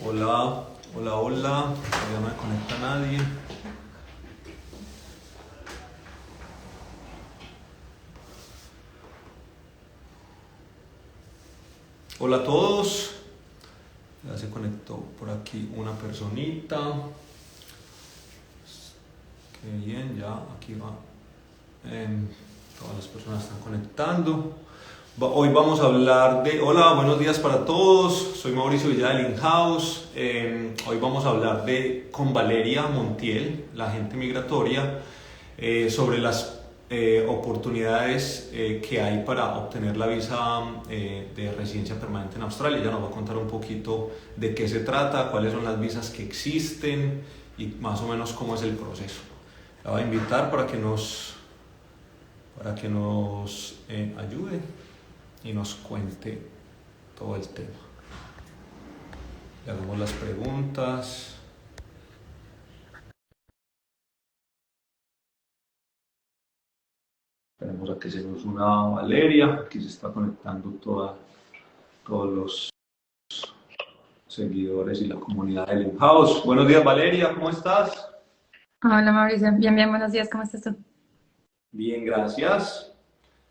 Hola, hola, hola. Todavía no me conecta nadie. Hola a todos. Ya se conectó por aquí una personita. Qué bien, ya aquí va. Todas las personas están conectando. Hoy vamos a hablar de... Hola, buenos días para todos. Soy Mauricio Villa del In-House. Hoy vamos a hablar con Valeria Montiel, la agente migratoria, sobre las oportunidades que hay para obtener la visa de residencia permanente en Australia. Ella nos va a contar un poquito de qué se trata, cuáles son las visas que existen y más o menos cómo es el proceso. La voy a invitar para que nos ayude y nos cuente todo el tema. Le hagamos las preguntas. Esperemos a que se nos una Valeria. Aquí se está conectando todos los seguidores y la comunidad del In-House. Buenos días, Valeria, ¿cómo estás? Hola Mauricio, bien, bien, buenos días, ¿cómo estás tú? Bien, gracias.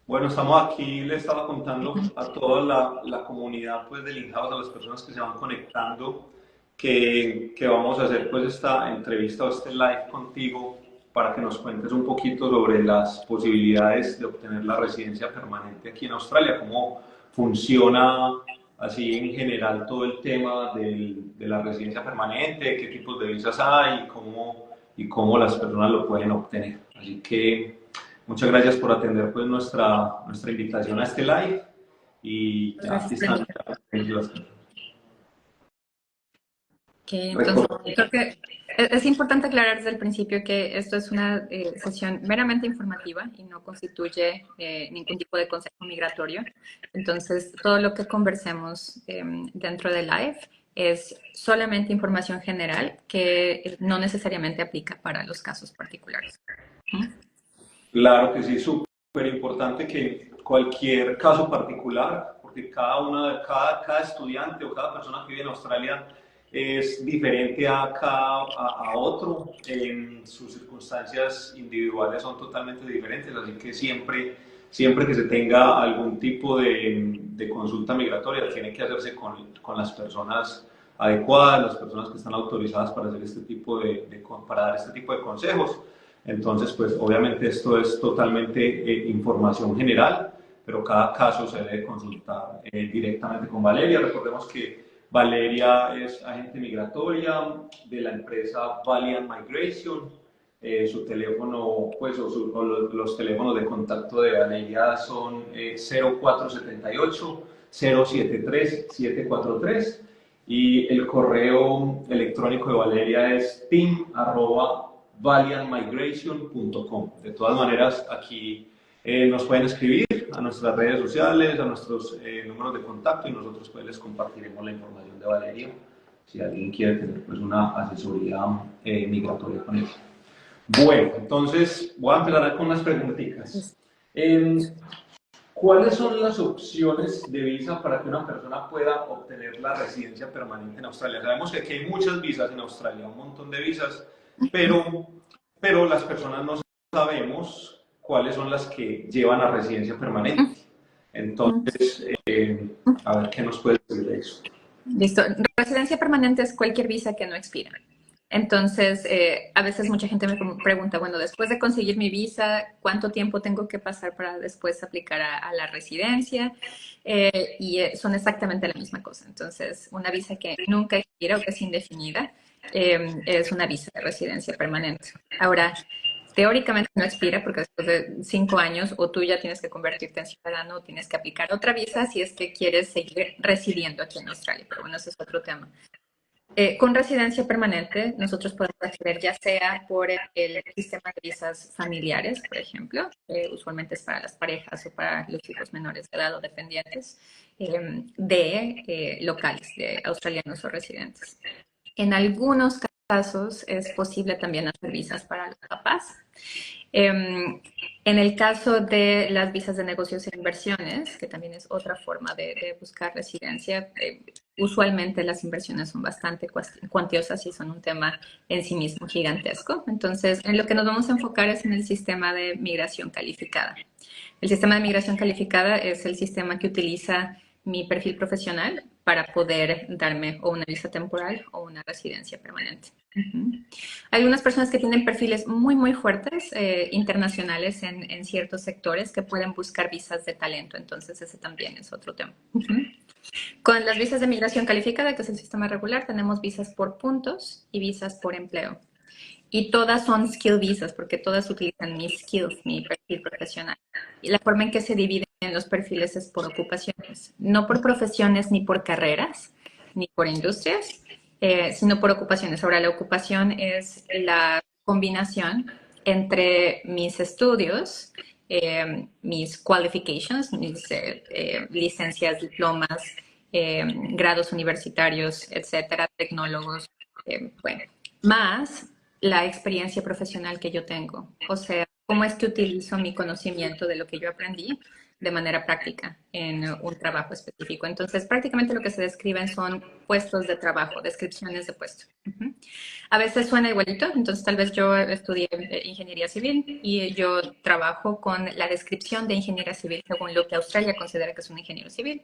Bueno, estamos aquí, le estaba contando a toda la comunidad pues, del In-House, a las personas que se van conectando, que vamos a hacer pues esta entrevista o este live contigo para que nos cuentes un poquito sobre las posibilidades de obtener la residencia permanente aquí en Australia, cómo funciona así en general todo el tema de la residencia permanente, qué tipos de visas hay y cómo las personas lo pueden obtener. Así que muchas gracias por atender pues, nuestra invitación a este live y ya Gracias aquí por están. invitarme. Entonces, Recuerdo. creo que es importante aclarar desde el principio que esto es una sesión meramente informativa y no constituye ningún tipo de consejo migratorio. Entonces, todo lo que conversemos dentro del live es solamente información general que no necesariamente aplica para los casos particulares. ¿Mm? Claro que sí, súper importante que cualquier caso particular, porque cada estudiante o cada persona que vive en Australia es diferente a otro, sus circunstancias individuales son totalmente diferentes, así que siempre que se tenga algún tipo de consulta migratoria tiene que hacerse con las personas adecuadas, las personas que están autorizadas para hacer para dar este tipo de consejos. Entonces, pues obviamente esto es totalmente información general, pero cada caso se debe consultar directamente con Valeria. Recordemos que Valeria es agente migratoria de la empresa Valiant Migration. Su teléfono, pues, o los teléfonos de contacto de Valeria son 0478 073 743 y el correo electrónico de Valeria es team@valiantmigration.com. De todas maneras, aquí nos pueden escribir a nuestras redes sociales, a nuestros números de contacto y nosotros pues les compartiremos la información de Valeria si alguien quiere tener pues una asesoría migratoria con él. Bueno, entonces voy a empezar con unas preguntitas. ¿Cuáles son las opciones de visa para que una persona pueda obtener la residencia permanente en Australia? Sabemos que aquí hay muchas visas en Australia, un montón de visas, pero, pero las personas no sabemos cuáles son las que llevan a residencia permanente. Entonces, a ver qué nos puede decir de eso. Listo. Residencia permanente es cualquier visa que no expira. Entonces, a veces mucha gente me pregunta, bueno, después de conseguir mi visa, ¿cuánto tiempo tengo que pasar para después aplicar a la residencia? Son exactamente la misma cosa. Entonces, una visa que nunca expira o que es indefinida es una visa de residencia permanente. Ahora, teóricamente no expira porque después de 5 años o tú ya tienes que convertirte en ciudadano o tienes que aplicar otra visa si es que quieres seguir residiendo aquí en Australia. Pero bueno, ese es otro tema. Con residencia permanente, nosotros podemos acceder ya sea por el sistema de visas familiares, por ejemplo, usualmente es para las parejas o para los hijos menores de edad o dependientes de locales, de australianos o residentes. En algunos casos es posible también hacer visas para los papás. En el caso de las visas de negocios e inversiones, que también es otra forma de buscar residencia, usualmente las inversiones son bastante cuantiosas y son un tema en sí mismo gigantesco. Entonces, en lo que nos vamos a enfocar es en el sistema de migración calificada. El sistema de migración calificada es el sistema que utiliza mi perfil profesional para poder darme o una visa temporal o una residencia permanente. Hay algunas personas que tienen perfiles muy fuertes internacionales en ciertos sectores que pueden buscar visas de talento, entonces ese también es otro tema. Con las visas de migración calificada, que es el sistema regular, tenemos visas por puntos y visas por empleo. Y todas son skill visas, porque todas utilizan mis skills, mi perfil profesional. Y la forma en que se dividen los perfiles es por ocupaciones, no por profesiones ni por carreras, ni por industrias, sino por ocupaciones. Ahora, la ocupación es la combinación entre mis estudios, mis qualifications, mis licencias, diplomas, grados universitarios, etcétera, tecnólogos, bueno, más la experiencia profesional que yo tengo. O sea, cómo es que utilizo mi conocimiento de lo que yo aprendí de manera práctica en un trabajo específico. Entonces, prácticamente lo que se describen son puestos de trabajo, descripciones de puesto. A veces suena igualito, entonces tal vez yo estudié ingeniería civil y yo trabajo con la descripción de ingeniería civil según lo que Australia considera que es un ingeniero civil.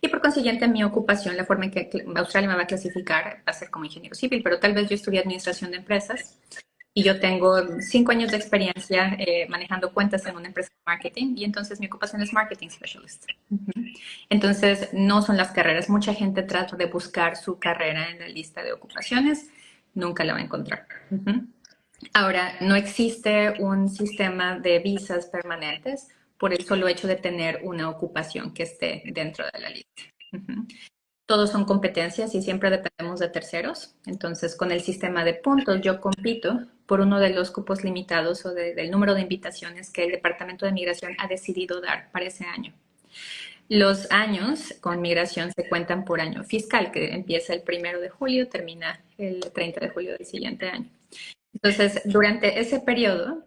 Y por consiguiente, mi ocupación, la forma en que Australia me va a clasificar, va a ser como ingeniero civil, pero tal vez yo estudié administración de empresas y yo tengo 5 años de experiencia manejando cuentas en una empresa de marketing y entonces mi ocupación es marketing specialist. Entonces, no son las carreras. Mucha gente trata de buscar su carrera en la lista de ocupaciones, nunca la va a encontrar. Ahora, no existe un sistema de visas permanentes por el solo hecho de tener una ocupación que esté dentro de la lista. Todos son competencias y siempre dependemos de terceros. Entonces, con el sistema de puntos, yo compito por uno de los cupos limitados o del número de invitaciones que el Departamento de Migración ha decidido dar para ese año. Los años con migración se cuentan por año fiscal, que empieza el 1 de julio, termina el 30 de julio del siguiente año. Entonces, durante ese periodo,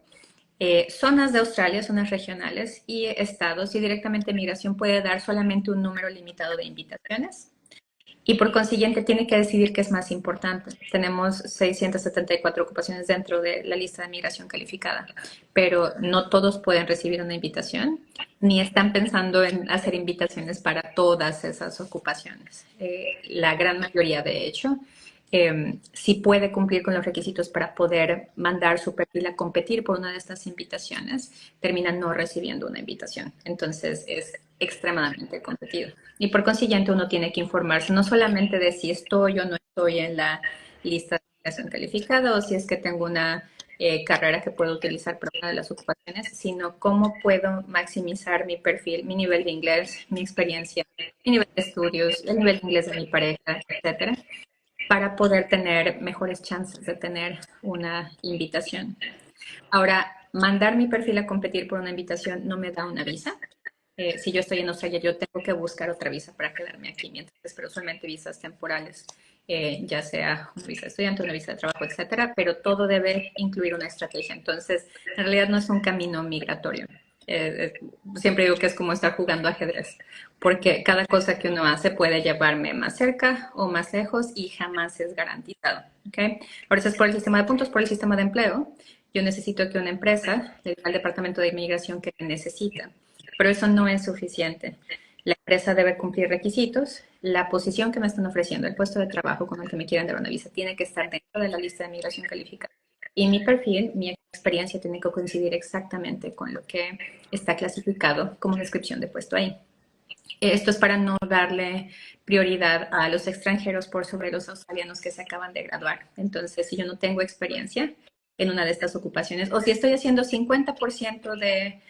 zonas de Australia, zonas regionales y estados y directamente migración puede dar solamente un número limitado de invitaciones. Y por consiguiente tiene que decidir qué es más importante. Tenemos 674 ocupaciones dentro de la lista de migración calificada, pero no todos pueden recibir una invitación, ni están pensando en hacer invitaciones para todas esas ocupaciones. La gran mayoría, de hecho, si puede cumplir con los requisitos para poder mandar su perfil a competir por una de estas invitaciones, termina no recibiendo una invitación. Entonces es extremadamente competido. Y por consiguiente uno tiene que informarse no solamente de si estoy o no estoy en la lista de migración calificada o si es que tengo una carrera que puedo utilizar para una de las ocupaciones, sino cómo puedo maximizar mi perfil, mi nivel de inglés, mi experiencia, mi nivel de estudios, el nivel de inglés de mi pareja, etcétera, para poder tener mejores chances de tener una invitación. Ahora, mandar mi perfil a competir por una invitación no me da una visa. Si yo estoy en Australia, yo tengo que buscar otra visa para quedarme aquí, mientras espero usualmente visas temporales, ya sea una visa de estudiante, una visa de trabajo, etcétera, pero todo debe incluir una estrategia. Entonces, en realidad no es un camino migratorio. Siempre digo que es como estar jugando ajedrez, porque cada cosa que uno hace puede llevarme más cerca o más lejos y jamás es garantizado. ¿Okay? Ahora, eso es por el sistema de puntos, por el sistema de empleo. Yo necesito que una empresa le diga al Departamento de Inmigración que necesita, pero eso no es suficiente. La empresa debe cumplir requisitos, la posición que me están ofreciendo, el puesto de trabajo con el que me quieren dar una visa, tiene que estar dentro de la lista de migración calificada. Y mi perfil, mi experiencia tiene que coincidir exactamente con lo que está clasificado como descripción de puesto ahí. Esto es para no darle prioridad a los extranjeros por sobre los australianos que se acaban de graduar. Entonces, si yo no tengo experiencia en una de estas ocupaciones, o si estoy haciendo 50% de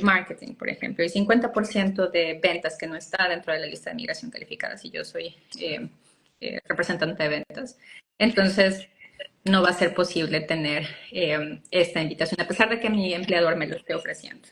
marketing, por ejemplo, y 50% de ventas que no está dentro de la lista de migración calificada, si yo soy representante de ventas, entonces no va a ser posible tener esta invitación, a pesar de que mi empleador me lo esté ofreciendo.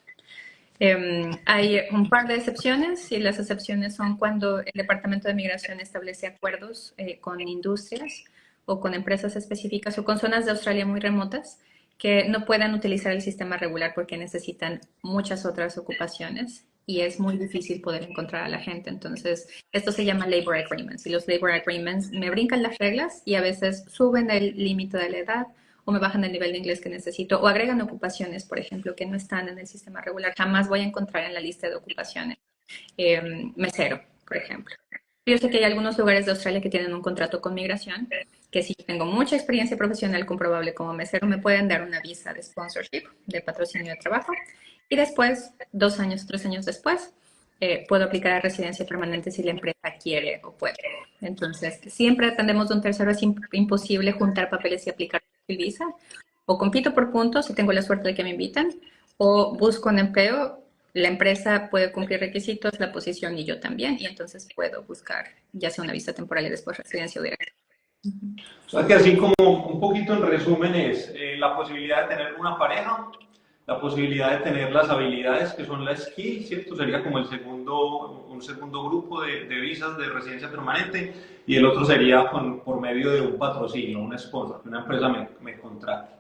Hay un par de excepciones y las excepciones son cuando el Departamento de Migración establece acuerdos con industrias o con empresas específicas o con zonas de Australia muy remotas que no puedan utilizar el sistema regular porque necesitan muchas otras ocupaciones y es muy difícil poder encontrar a la gente. Entonces, esto se llama labor agreements y los labor agreements me brincan las reglas y a veces suben el límite de la edad o me bajan el nivel de inglés que necesito o agregan ocupaciones, por ejemplo, que no están en el sistema regular. Jamás voy a encontrar en la lista de ocupaciones mesero, por ejemplo. Yo sé que hay algunos lugares de Australia que tienen un contrato con migración, que si tengo mucha experiencia profesional comprobable como mesero, me pueden dar una visa de sponsorship, de patrocinio de trabajo, y después, 2 años, 3 años después, puedo aplicar a residencia permanente si la empresa quiere o puede. Entonces, siempre dependemos de un tercero, es imposible juntar papeles y aplicar el visa. O compito por puntos si tengo la suerte de que me invitan, o busco un empleo, la empresa puede cumplir requisitos, la posición y yo también, y entonces puedo buscar ya sea una visa temporal y después residencia o directa. O sea que así como un poquito en resumen es la posibilidad de tener una pareja, la posibilidad de tener las habilidades que son la skills, ¿cierto? Sería como un segundo grupo de visas de residencia permanente y el otro sería por medio de un patrocinio, un sponsor, que una empresa me contrate.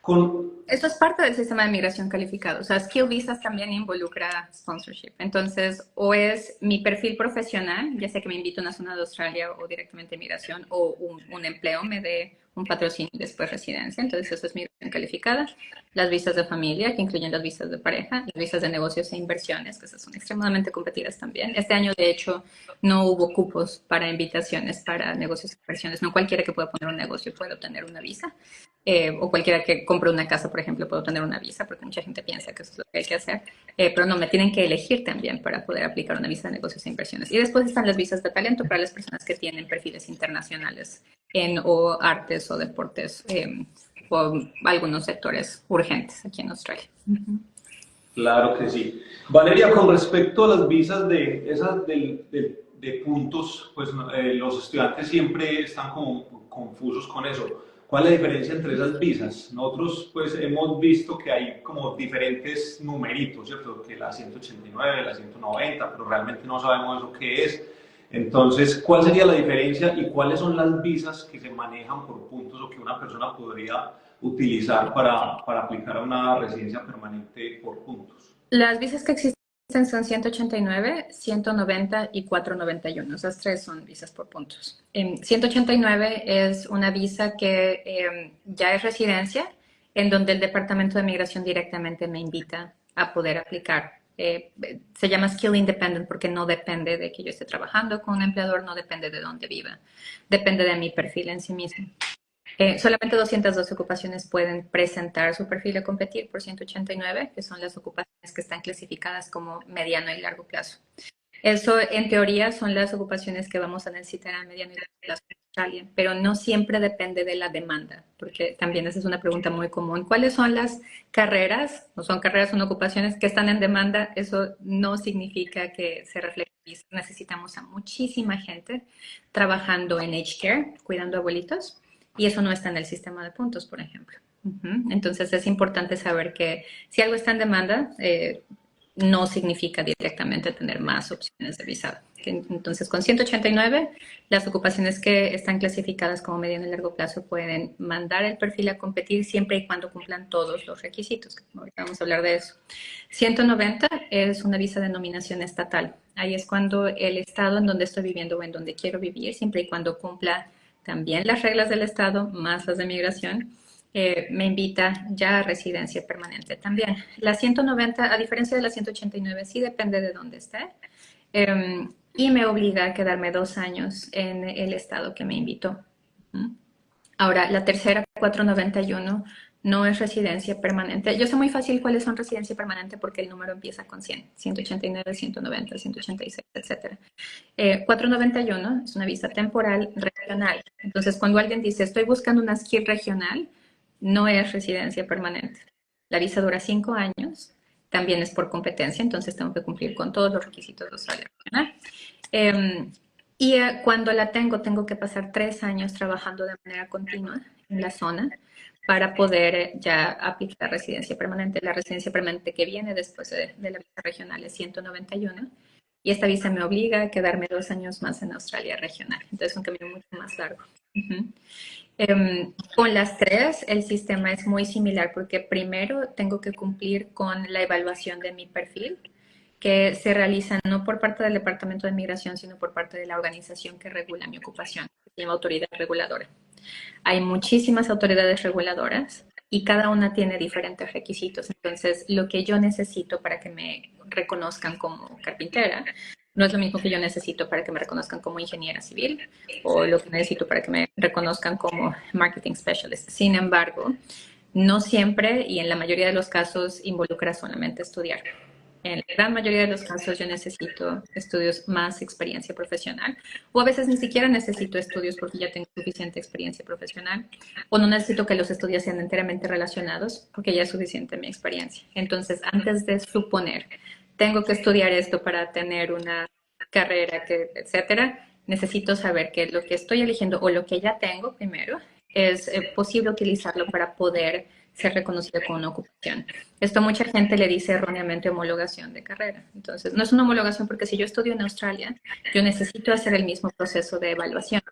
Con, Eso es parte del sistema de migración calificado. O sea, Skill Visas también involucra sponsorship. Entonces, o es mi perfil profesional, ya sea que me invito a una zona de Australia o directamente a migración, o un empleo me dé un patrocinio y después residencia. Entonces, eso es migración calificada. Las visas de familia, que incluyen las visas de pareja, las visas de negocios e inversiones, que esas son extremadamente competidas también. Este año, de hecho, no hubo cupos para invitaciones para negocios e inversiones. No cualquiera que pueda poner un negocio puede obtener una visa. O cualquiera que compre una casa, por ejemplo, puede obtener una visa, porque mucha gente piensa que eso es lo que hay que hacer, pero no, me tienen que elegir también para poder aplicar una visa de negocios e inversiones. Y después están las visas de talento para las personas que tienen perfiles internacionales en o artes o deportes o algunos sectores urgentes aquí en Australia. claro que sí. Valeria, con respecto a las visas de puntos, pues los estudiantes siempre están como confusos con eso. ¿Cuál es la diferencia entre esas visas? Nosotros pues hemos visto que hay como diferentes numeritos, ¿cierto? Que la 189, la 190, pero realmente no sabemos eso qué es. Entonces, ¿cuál sería la diferencia y cuáles son las visas que se manejan por puntos o que una persona podría utilizar para aplicar a una residencia permanente por puntos? Las visas que existen son 189, 190 y 491. Esas tres son visas por puntos. 189 es una visa que ya es residencia, en donde el Departamento de Migración directamente me invita a poder aplicar. Se llama Skill Independent porque no depende de que yo esté trabajando con un empleador, no depende de dónde viva, depende de mi perfil en sí mismo. Solamente 212 ocupaciones pueden presentar su perfil a competir por 189, que son las ocupaciones que están clasificadas como mediano y largo plazo. Eso, en teoría, son las ocupaciones que vamos a necesitar a mediano y largo plazo en Australia, pero no siempre depende de la demanda, porque también esa es una pregunta muy común. ¿Cuáles son las carreras, o son carreras, son ocupaciones que están en demanda? Eso no significa que se refleje. Necesitamos a muchísima gente trabajando en aged care, cuidando abuelitos, y eso no está en el sistema de puntos, por ejemplo. Entonces es importante saber que si algo está en demanda, no significa directamente tener más opciones de visado. Entonces, con 189, las ocupaciones que están clasificadas como mediano y largo plazo pueden mandar el perfil a competir siempre y cuando cumplan todos los requisitos. Ahorita vamos a hablar de eso. 190 es una visa de nominación estatal. Ahí es cuando el estado en donde estoy viviendo o en donde quiero vivir, siempre y cuando cumpla también las reglas del estado, más las de migración, me invita ya a residencia permanente también. La 190, a diferencia de la 189, sí depende de dónde esté y me obliga a quedarme 2 años en el estado que me invitó. Ahora, la tercera, 491, no es residencia permanente. Yo sé muy fácil cuáles son residencia permanente porque el número empieza con 100, 189, 190, 186, etc. 491 es una visa temporal regional. Entonces, cuando alguien dice, estoy buscando una skill regional, no es residencia permanente. La visa dura 5 años, también es por competencia, entonces tengo que cumplir con todos los requisitos de Australia regional. Cuando la tengo que pasar 3 años trabajando de manera continua en la zona para poder ya aplicar residencia permanente. La residencia permanente que viene después de la visa regional es 191 y esta visa me obliga a quedarme 2 años más en Australia regional. Entonces es un camino mucho más largo. Con las tres, el sistema es muy similar porque primero tengo que cumplir con la evaluación de mi perfil, que se realiza no por parte del Departamento de Migración, sino por parte de la organización que regula mi ocupación, que se llama autoridad reguladora. Hay muchísimas autoridades reguladoras y cada una tiene diferentes requisitos. Entonces, lo que yo necesito para que me reconozcan como carpintera no es lo mismo que yo necesito para que me reconozcan como ingeniera civil o lo que necesito para que me reconozcan como marketing specialist. Sin embargo, no siempre y en la mayoría de los casos involucra solamente estudiar. En la gran mayoría de los casos yo necesito estudios más experiencia profesional o a veces ni siquiera necesito estudios porque ya tengo suficiente experiencia profesional o no necesito que los estudios sean enteramente relacionados porque ya es suficiente mi experiencia. Entonces, antes de suponer, tengo que estudiar esto para tener una carrera, etcétera, necesito saber que lo que estoy eligiendo o lo que ya tengo primero es posible utilizarlo para poder ser reconocido como una ocupación. Esto mucha gente le dice erróneamente homologación de carrera. Entonces, no es una homologación porque si yo estudio en Australia, yo necesito hacer el mismo proceso de evaluación.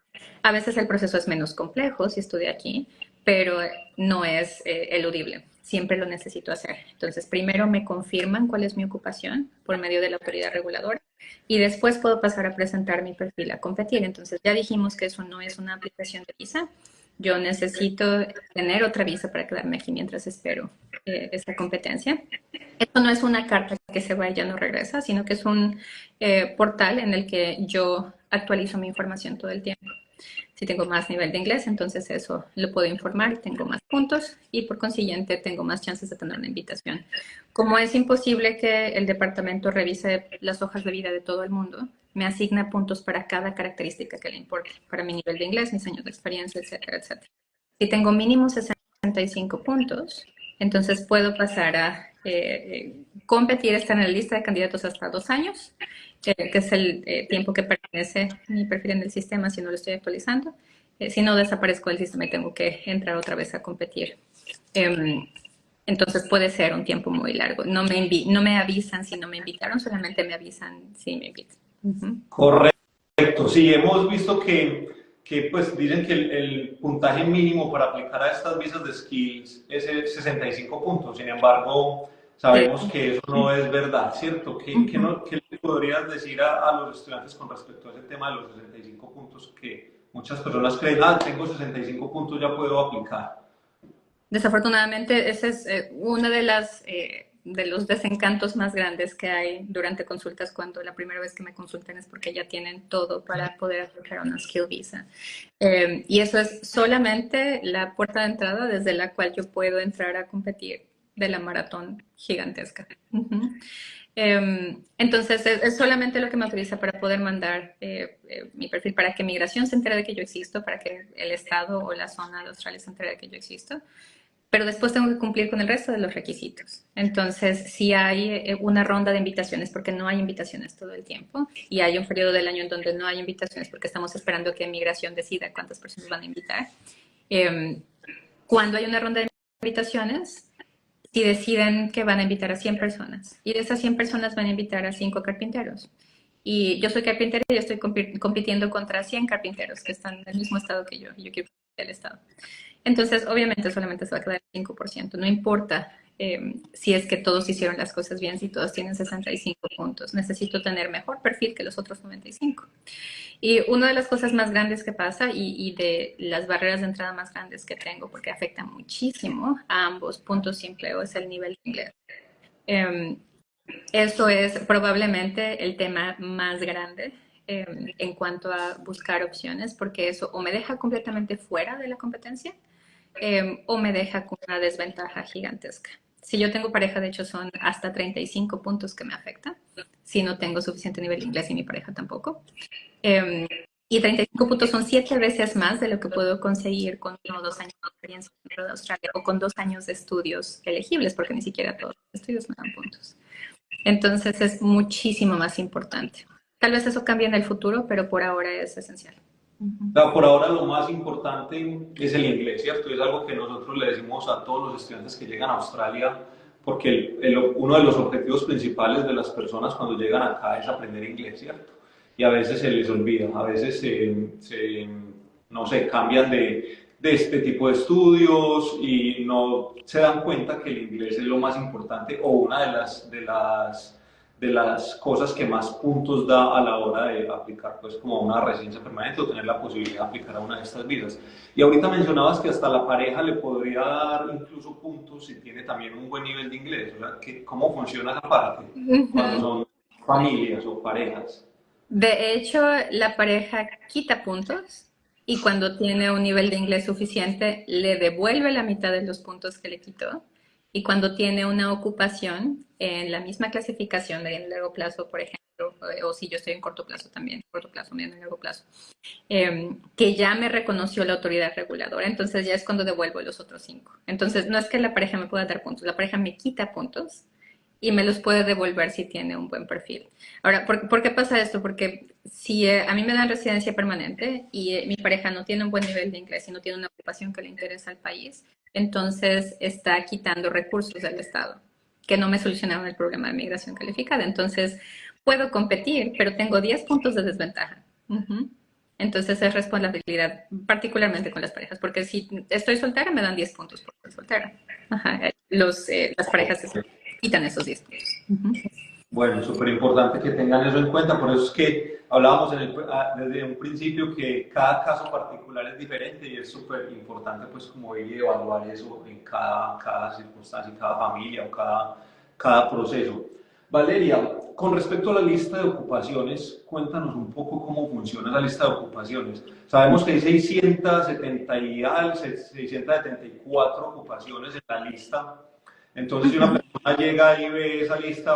A veces el proceso es menos complejo si estudio aquí, pero no es eludible. Siempre lo necesito hacer. Entonces, primero me confirman cuál es mi ocupación por medio de la autoridad reguladora y después puedo pasar a presentar mi perfil a competir. Entonces, ya dijimos que eso no es una aplicación de visa. Yo necesito tener otra visa para quedarme aquí mientras espero esta competencia. Esto no es una carta que se va y ya no regresa, sino que es un portal en el que yo actualizo mi información todo el tiempo. Si tengo más nivel de inglés, entonces eso lo puedo informar, tengo más puntos y por consiguiente tengo más chances de tener una invitación. Como es imposible que el departamento revise las hojas de vida de todo el mundo, me asigna puntos para cada característica que le importe, para mi nivel de inglés, mis años de experiencia, etcétera, etcétera. Si tengo mínimo 65 puntos, entonces puedo pasar a competir, estar en la lista de candidatos hasta 2 años, que es el tiempo que permanece mi perfil en el sistema si no lo estoy actualizando. Si no, desaparezco del sistema y tengo que entrar otra vez a competir. Entonces puede ser un tiempo muy largo. No me avisan si no me invitaron, solamente me avisan si me invitan. Correcto, sí, hemos visto que pues dicen que el puntaje mínimo para aplicar a estas visas de skills es 65 puntos, sin embargo, sabemos Sí. que eso no es verdad, ¿cierto? ¿Qué le podrías decir a los estudiantes con respecto a ese tema de los 65 puntos que muchas personas creen, tengo 65 puntos, ya puedo aplicar? Desafortunadamente, ese es uno de los desencantos más grandes que hay durante consultas cuando la primera vez que me consultan es porque ya tienen todo para poder aplicar una skill visa. Y eso es solamente la puerta de entrada desde la cual yo puedo entrar a competir de la maratón gigantesca. Entonces, es solamente lo que me autoriza para poder mandar mi perfil, para que Migración se entere de que yo existo, para que el Estado o la zona de Australia se entere de que yo existo. Pero después tengo que cumplir con el resto de los requisitos. Entonces, si hay una ronda de invitaciones, porque no hay invitaciones todo el tiempo, y hay un periodo del año en donde no hay invitaciones porque estamos esperando que Migración decida cuántas personas van a invitar. Cuando hay una ronda de invitaciones, si deciden que van a invitar a 100 personas, y de esas 100 personas van a invitar a 5 carpinteros. Y yo soy carpintera y estoy compitiendo contra 100 carpinteros que están en el mismo estado que yo, y yo quiero el estado. Entonces, obviamente, solamente se va a quedar el 5%. No importa si es que todos hicieron las cosas bien, si todos tienen 65 puntos. Necesito tener mejor perfil que los otros 95. Y una de las cosas más grandes que pasa y de las barreras de entrada más grandes que tengo, porque afecta muchísimo a ambos puntos de empleo, es el nivel de inglés. Eso es probablemente el tema más grande en cuanto a buscar opciones, porque eso o me deja completamente fuera de la competencia o me deja con una desventaja gigantesca. Si yo tengo pareja, de hecho, son hasta 35 puntos que me afectan, si no tengo suficiente nivel de inglés y mi pareja tampoco. Y 35 puntos son 7 veces más de lo que puedo conseguir con 1 o 2 años de experiencia dentro de Australia o con 2 años de estudios elegibles, porque ni siquiera todos los estudios me dan puntos. Entonces es muchísimo más importante. Tal vez eso cambie en el futuro, pero por ahora es esencial. O sea, por ahora lo más importante es el inglés, ¿cierto? Es algo que nosotros le decimos a todos los estudiantes que llegan a Australia, porque uno de los objetivos principales de las personas cuando llegan acá es aprender inglés, ¿cierto? Y a veces se les olvida, a veces no sé, cambian de este tipo de estudios y no se dan cuenta que el inglés es lo más importante o una de las cosas que más puntos da a la hora de aplicar pues como una residencia permanente o tener la posibilidad de aplicar a una de estas visas. Y ahorita mencionabas que hasta la pareja le podría dar incluso puntos si tiene también un buen nivel de inglés, o sea, ¿cómo funciona esa parte cuando son familias o parejas? De hecho, la pareja quita puntos y cuando tiene un nivel de inglés suficiente, le devuelve la mitad de los puntos que le quitó. Y cuando tiene una ocupación en la misma clasificación de en largo plazo, por ejemplo, o si yo estoy en corto plazo también, corto plazo, mediano y largo plazo, que ya me reconoció la autoridad reguladora, entonces ya es cuando devuelvo los otros 5. Entonces, no es que la pareja me pueda dar puntos, la pareja me quita puntos y me los puede devolver si tiene un buen perfil. Ahora, ¿por qué pasa esto? Porque si a mí me dan residencia permanente y mi pareja no tiene un buen nivel de inglés y no tiene una ocupación que le interesa al país, entonces está quitando recursos del Estado que no me solucionaron el problema de migración calificada. Entonces, puedo competir, pero tengo 10 puntos de desventaja. Entonces es responsabilidad, particularmente con las parejas, porque si estoy soltera me dan 10 puntos por ser soltera. Ajá. Las parejas quitan esos 10 puntos. Bueno, súper importante que tengan eso en cuenta, por eso es que hablábamos desde un principio que cada caso particular es diferente y es súper importante pues como ir y evaluar eso en cada circunstancia, cada familia o cada proceso. Valeria, con respecto a la lista de ocupaciones, cuéntanos un poco cómo funciona la lista de ocupaciones. Sabemos que hay 674 ocupaciones en la lista, entonces si una persona llega y ve esa lista,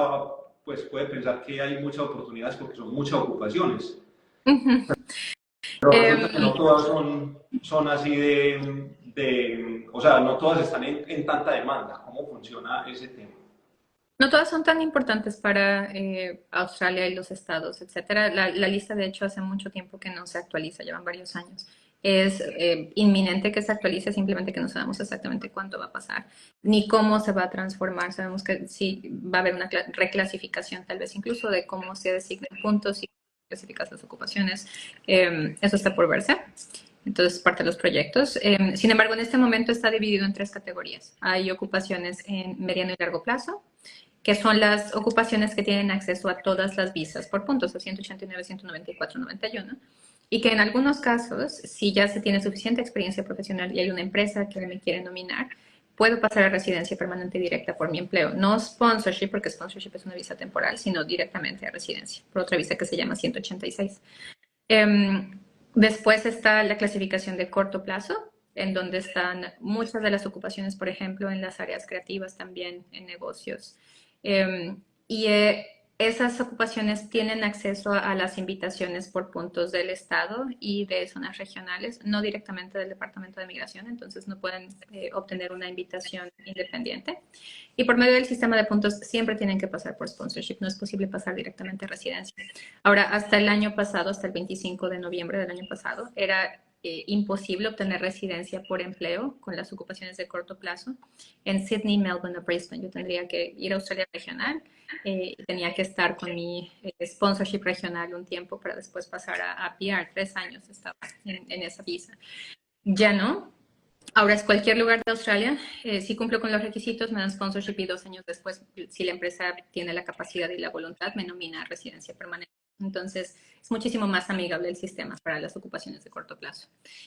pues puede pensar que hay muchas oportunidades porque son muchas ocupaciones. Pero resulta que no todas son así o sea, no todas están en tanta demanda. ¿Cómo funciona ese tema? No todas son tan importantes para Australia y los estados, etcétera. La lista, de hecho, hace mucho tiempo que no se actualiza, llevan varios años. Es inminente que se actualice, simplemente que no sabemos exactamente cuánto va a pasar, ni cómo se va a transformar. Sabemos que sí va a haber una reclasificación, tal vez incluso de cómo se designan puntos y clasificas las ocupaciones. Eso está por verse. Entonces, parte de los proyectos. Sin embargo, en este momento está dividido en 3 categorías. Hay ocupaciones en mediano y largo plazo, que son las ocupaciones que tienen acceso a todas las visas por puntos, a 189, 194, 91, y que en algunos casos, si ya se tiene suficiente experiencia profesional y hay una empresa que me quiere nominar, puedo pasar a residencia permanente directa por mi empleo. No sponsorship, porque sponsorship es una visa temporal, sino directamente a residencia, por otra visa que se llama 186. Después está la clasificación de corto plazo, en donde están muchas de las ocupaciones, por ejemplo, en las áreas creativas también, en negocios. Y esas ocupaciones tienen acceso a las invitaciones por puntos del Estado y de zonas regionales, no directamente del Departamento de Migración, entonces no pueden obtener una invitación independiente. Y por medio del sistema de puntos siempre tienen que pasar por sponsorship, no es posible pasar directamente a residencia. Ahora, hasta el año pasado, hasta el 25 de noviembre del año pasado, era imposible obtener residencia por empleo con las ocupaciones de corto plazo en Sydney, Melbourne o Brisbane. Yo tendría que ir a Australia regional y tenía que estar con mi sponsorship regional un tiempo para después pasar a PR. 3 años estaba en esa visa. Ya no. Ahora es cualquier lugar de Australia. Si cumplo con los requisitos, me dan sponsorship y 2 años después, si la empresa tiene la capacidad y la voluntad, me nomina a residencia permanente. Entonces, es muchísimo más amigable el sistema para las ocupaciones de corto plazo.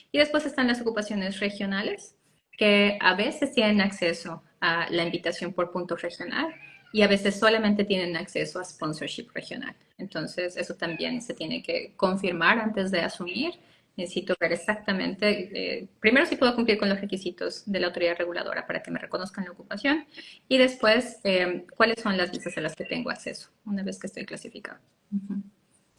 Y después están las ocupaciones regionales, que a veces tienen acceso a la invitación por punto regional y a veces solamente tienen acceso a sponsorship regional. Entonces, eso también se tiene que confirmar antes de asumir. Necesito ver exactamente, primero si puedo cumplir con los requisitos de la autoridad reguladora para que me reconozcan la ocupación y después cuáles son las visas a las que tengo acceso una vez que estoy clasificado.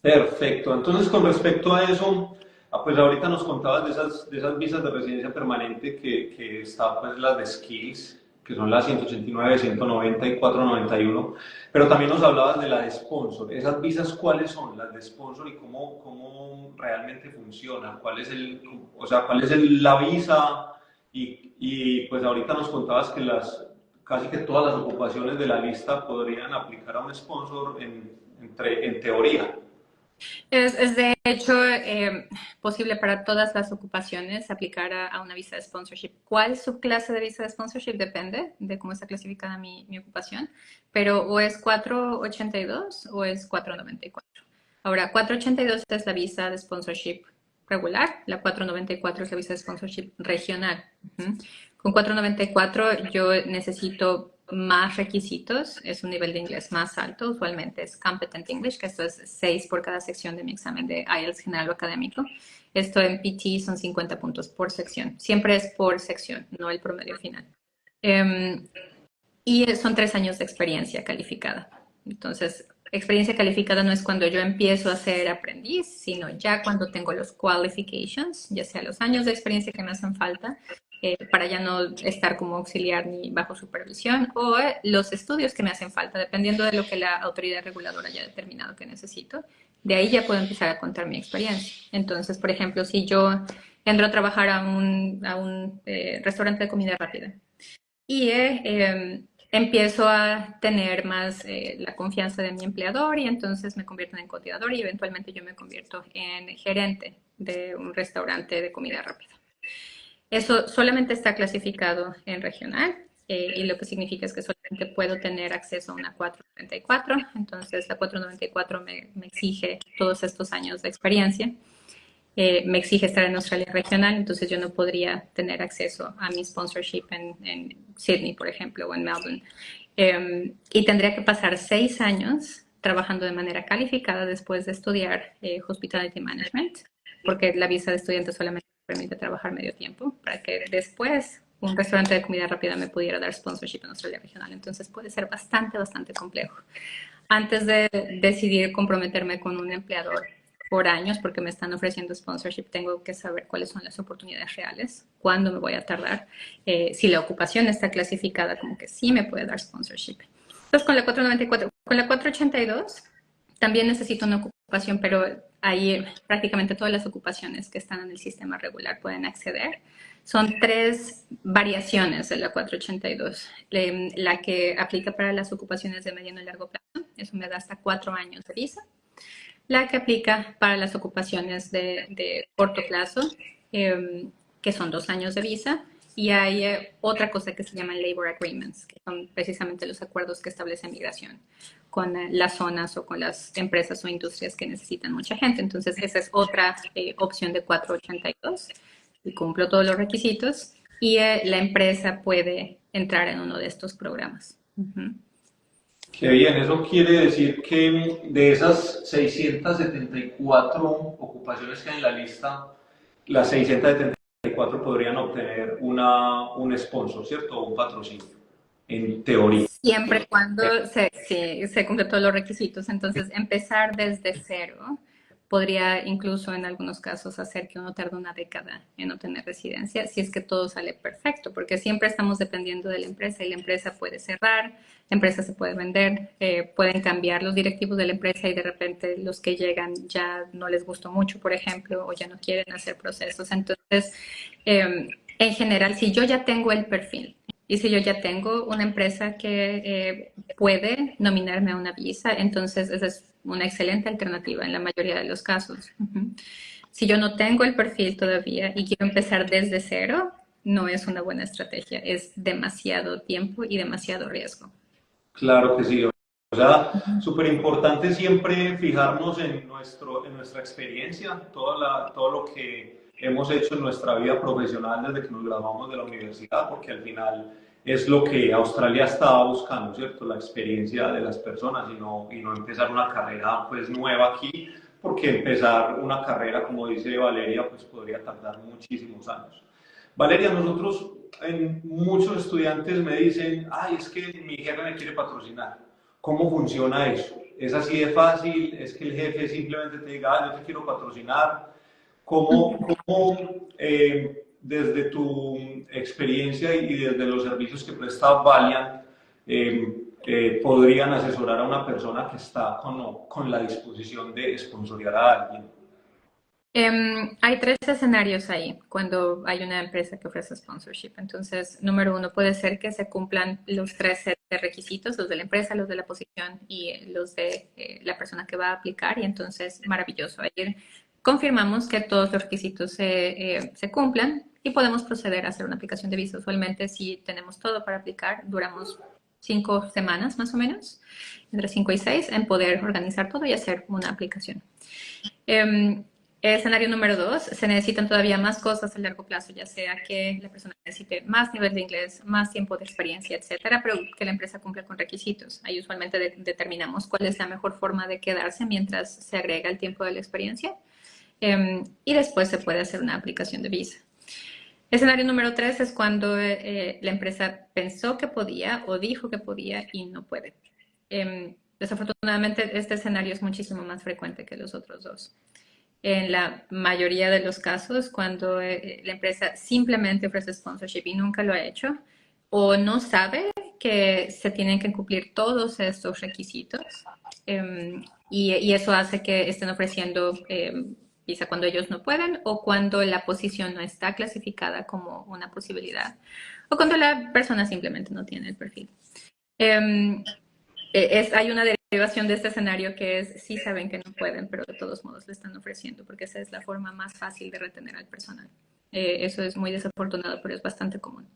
Perfecto. Entonces, con respecto a eso, pues ahorita nos contabas de esas visas de residencia permanente que está pues las de Skills, que son las 189, 190 y 491, pero también nos hablabas de la de Sponsor. ¿Esas visas cuáles son las de Sponsor y cómo realmente funcionan? ¿Cuál es la visa? Pues ahorita nos contabas que casi que todas las ocupaciones de la lista podrían aplicar a un sponsor en teoría. Es de hecho posible para todas las ocupaciones aplicar a una visa de sponsorship. ¿Cuál subclase de visa de sponsorship? Depende de cómo está clasificada mi ocupación, pero o es 482 o es 494. Ahora, 482 es la visa de sponsorship regular, la 494 es la visa de sponsorship regional. Con 494 yo necesito más requisitos, es un nivel de inglés más alto, usualmente es Competent English, que esto es 6 por cada sección de mi examen de IELTS general o académico. Esto en PT son 50 puntos por sección, siempre es por sección, no el promedio final. Y son 3 años de experiencia calificada. Entonces, experiencia calificada no es cuando yo empiezo a ser aprendiz, sino ya cuando tengo los qualifications, ya sea los años de experiencia que me hacen falta, para ya no estar como auxiliar ni bajo supervisión, o los estudios que me hacen falta, dependiendo de lo que la autoridad reguladora haya determinado que necesito. De ahí ya puedo empezar a contar mi experiencia. Entonces, por ejemplo, si yo entro a trabajar a un restaurante de comida rápida y empiezo a tener más la confianza de mi empleador y entonces me convierto en coordinador y eventualmente yo me convierto en gerente de un restaurante de comida rápida. Eso solamente está clasificado en regional y lo que significa es que solamente puedo tener acceso a una 494. Entonces la 494 me exige todos estos años de experiencia. Me exige estar en Australia regional, entonces yo no podría tener acceso a mi sponsorship en Sydney, por ejemplo, o en Melbourne. Y tendría que pasar 6 años trabajando de manera calificada después de estudiar Hospitality Management, porque la visa de estudiante solamente permite trabajar medio tiempo, para que después un restaurante de comida rápida me pudiera dar sponsorship en Australia regional. Entonces puede ser bastante complejo. Antes de decidir comprometerme con un empleador por años, porque me están ofreciendo sponsorship, tengo que saber cuáles son las oportunidades reales, cuándo me voy a tardar, si la ocupación está clasificada como que sí me puede dar sponsorship. Entonces, con la 494, con la 482, también necesito una ocupación, pero ahí prácticamente todas las ocupaciones que están en el sistema regular pueden acceder. Son 3 variaciones de la 482. La que aplica para las ocupaciones de mediano y largo plazo, eso me da hasta 4 años de visa. La que aplica para las ocupaciones de corto plazo, que son 2 años de visa. Y hay otra cosa que se llaman Labor Agreements, que son precisamente los acuerdos que establece migración con las zonas o con las empresas o industrias que necesitan mucha gente. Entonces, esa es otra opción de 482. Y cumplo todos los requisitos y la empresa puede entrar en uno de estos programas. Qué bien, eso quiere decir que de esas 674 ocupaciones que hay en la lista, las 674 podrían obtener un sponsor, ¿cierto? O un patrocinio, en teoría. Siempre y cuando se cumplen todos los requisitos. Entonces, empezar desde cero podría incluso en algunos casos hacer que uno tarde una década en obtener residencia, si es que todo sale perfecto, porque siempre estamos dependiendo de la empresa y la empresa puede cerrar, la empresa se puede vender, pueden cambiar los directivos de la empresa y de repente los que llegan ya no les gustó mucho, por ejemplo, o ya no quieren hacer procesos. Entonces, en general, si yo ya tengo el perfil, y si yo ya tengo una empresa que puede nominarme a una visa, entonces esa es una excelente alternativa en la mayoría de los casos. Si yo no tengo el perfil todavía y quiero empezar desde cero, no es una buena estrategia. Es demasiado tiempo y demasiado riesgo. Claro que sí. O sea, súper importante siempre fijarnos en nuestra experiencia, todo lo que hemos hecho en nuestra vida profesional desde que nos graduamos de la universidad, porque al final es lo que Australia estaba buscando, ¿cierto? La experiencia de las personas y no empezar una carrera pues nueva aquí, porque empezar una carrera, como dice Valeria, pues podría tardar muchísimos años. Valeria, nosotros, muchos estudiantes me dicen, ay, es que mi jefe me quiere patrocinar. ¿Cómo funciona eso? ¿Es así de fácil? ¿Es que el jefe simplemente te diga, ah, yo te quiero patrocinar? ¿Cómo desde tu experiencia y desde los servicios que presta Valiant, podrían asesorar a una persona que está con la disposición de sponsoriar a alguien? Hay 3 escenarios ahí cuando hay una empresa que ofrece sponsorship. Entonces, número 1, puede ser que se cumplan los 3 sets de requisitos, los de la empresa, los de la posición y los de la persona que va a aplicar. Y entonces, maravilloso. Ahí confirmamos que todos los requisitos se cumplan y podemos proceder a hacer una aplicación de visa. Usualmente, si tenemos todo para aplicar, duramos 5 semanas más o menos, entre 5 y 6, en poder organizar todo y hacer una aplicación. Escenario número 2, se necesitan todavía más cosas a largo plazo, ya sea que la persona necesite más nivel de inglés, más tiempo de experiencia, etcétera, pero que la empresa cumpla con requisitos. Ahí usualmente determinamos cuál es la mejor forma de quedarse mientras se agrega el tiempo de la experiencia. Y después se puede hacer una aplicación de visa. Escenario número 3 es cuando la empresa pensó que podía o dijo que podía y no puede. Desafortunadamente, este escenario es muchísimo más frecuente que los otros dos. En la mayoría de los casos, cuando la empresa simplemente ofrece sponsorship y nunca lo ha hecho, o no sabe que se tienen que cumplir todos estos requisitos, y eso hace que estén ofreciendo visa cuando ellos no pueden, o cuando la posición no está clasificada como una posibilidad, o cuando la persona simplemente no tiene el perfil. Hay una derivación de este escenario que es, sí saben que no pueden, pero de todos modos le están ofreciendo, porque esa es la forma más fácil de retener al personal. Eso es muy desafortunado, pero es bastante común.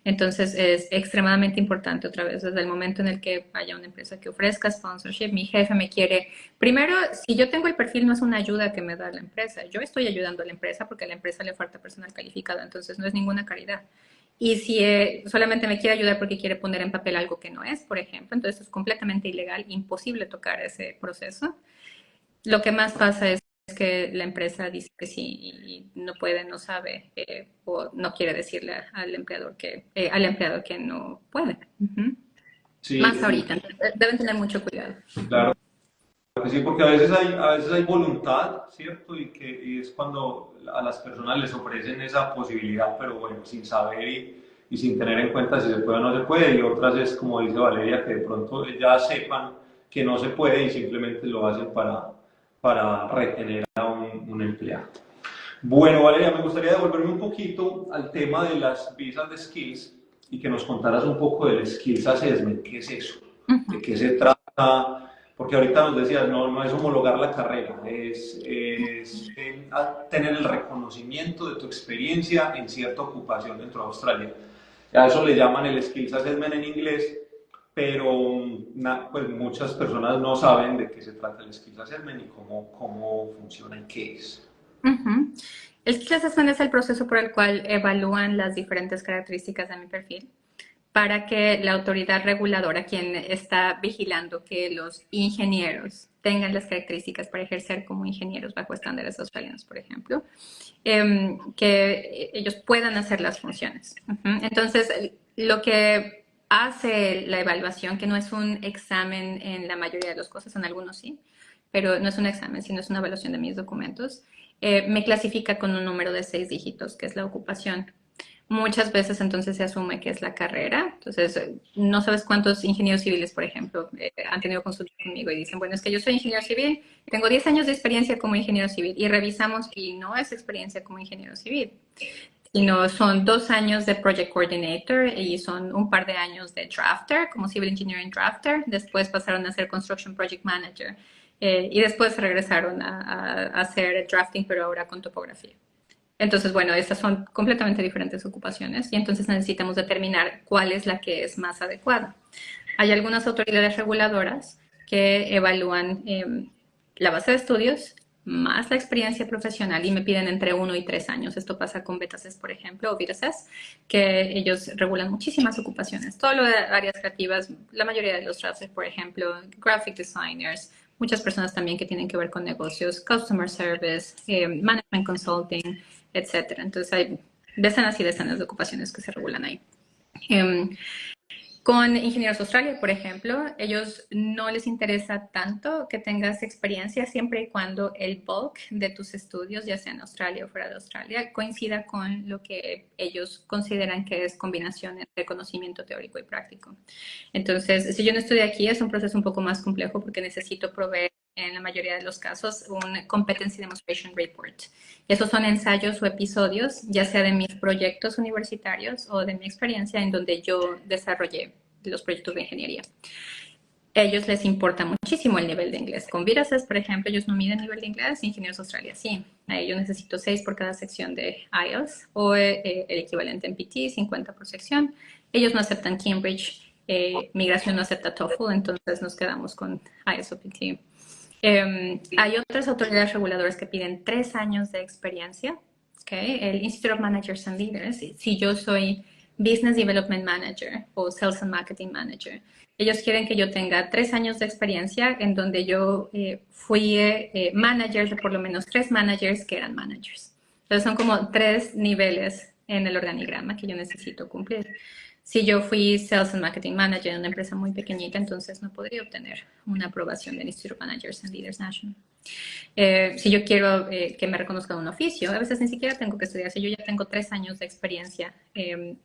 Entonces, es extremadamente importante, otra vez, desde el momento en el que haya una empresa que ofrezca sponsorship, mi jefe me quiere. Primero, si yo tengo el perfil, no es una ayuda que me da la empresa. Yo estoy ayudando a la empresa porque a la empresa le falta personal calificado, entonces no es ninguna caridad. Y si solamente me quiere ayudar porque quiere poner en papel algo que no es, por ejemplo, entonces es completamente ilegal, imposible tocar ese proceso. Lo que más pasa es que la empresa dice que sí y no puede, no sabe o no quiere decirle al empleador que no puede. Sí, Más ahorita, deben tener mucho cuidado. claro que sí, porque a veces hay voluntad, ¿cierto? Y es cuando a las personas les ofrecen esa posibilidad, pero bueno, sin saber y sin tener en cuenta si se puede o no se puede. Y otras es, como dice Valeria, que de pronto ya sepan que no se puede y simplemente lo hacen para retener a un empleado. Bueno, Valeria, me gustaría devolverme un poquito al tema de las visas de skills y que nos contaras un poco del Skills Assessment. ¿Qué es eso? ¿De qué se trata? Porque ahorita nos decías, no es homologar la carrera, es tener el reconocimiento de tu experiencia en cierta ocupación dentro de Australia. A eso le llaman el Skills Assessment en inglés, pero pues muchas personas no saben de qué se trata el Skills Assessment y cómo funciona y qué es. El Skills Assessment es el proceso por el cual evalúan las diferentes características de mi perfil para que la autoridad reguladora, quien está vigilando que los ingenieros tengan las características para ejercer como ingenieros bajo estándares australianos, por ejemplo, que ellos puedan hacer las funciones. Entonces, lo que hace la evaluación, que no es un examen en la mayoría de los casos, en algunos sí, pero no es un examen, sino es una evaluación de mis documentos, me clasifica con un número de 6 dígitos, que es la ocupación. Muchas veces entonces se asume que es la carrera. Entonces, no sabes cuántos ingenieros civiles, por ejemplo, han tenido consulta conmigo y dicen, bueno, es que yo soy ingeniero civil, tengo 10 años de experiencia como ingeniero civil y revisamos y no es experiencia como ingeniero civil, sino son 2 años de Project Coordinator y son un par de años de Drafter, como Civil Engineering Drafter. Después pasaron a ser Construction Project Manager y después regresaron a hacer drafting, pero ahora con topografía. Entonces, bueno, estas son completamente diferentes ocupaciones y entonces necesitamos determinar cuál es la que es más adecuada. Hay algunas autoridades reguladoras que evalúan la base de estudios más la experiencia profesional y me piden entre 1 y 3 años. Esto pasa con Betases, por ejemplo, o Virases, que ellos regulan muchísimas ocupaciones. Todo lo de áreas creativas, la mayoría de los drafts, por ejemplo, graphic designers, muchas personas también que tienen que ver con negocios, customer service, management consulting, etcétera. Entonces hay decenas y decenas de ocupaciones que se regulan ahí. Con Ingenieros Australia, por ejemplo, ellos no les interesa tanto que tengas experiencia siempre y cuando el bulk de tus estudios, ya sea en Australia o fuera de Australia, coincida con lo que ellos consideran que es combinación entre conocimiento teórico y práctico. Entonces, si yo no estudié aquí, es un proceso un poco más complejo porque necesito proveer en la mayoría de los casos, un Competency Demonstration Report. Esos son ensayos o episodios, ya sea de mis proyectos universitarios o de mi experiencia en donde yo desarrollé los proyectos de ingeniería. ellos les importa muchísimo el nivel de inglés. Con Virases, por ejemplo, ellos no miden nivel de inglés, Ingenieros Australia sí. Yo necesito 6 por cada sección de IELTS o el equivalente en PT, 50 por sección. Ellos no aceptan Cambridge, Migración no acepta TOEFL, entonces nos quedamos con IELTS o PT. Hay otras autoridades reguladoras que piden 3 años de experiencia. ¿Okay? El Institute of Managers and Leaders, si yo soy Business Development Manager o Sales and Marketing Manager, ellos quieren que yo tenga 3 años de experiencia en donde yo fui manager de por lo menos 3 managers que eran managers. Entonces son como 3 niveles en el organigrama que yo necesito cumplir. Si yo fui Sales and Marketing Manager en una empresa muy pequeñita, entonces no podría obtener una aprobación del Institute of Managers and Leaders National. Si yo quiero que me reconozcan un oficio, a veces ni siquiera tengo que estudiar. Si yo ya tengo 3 años de experiencia,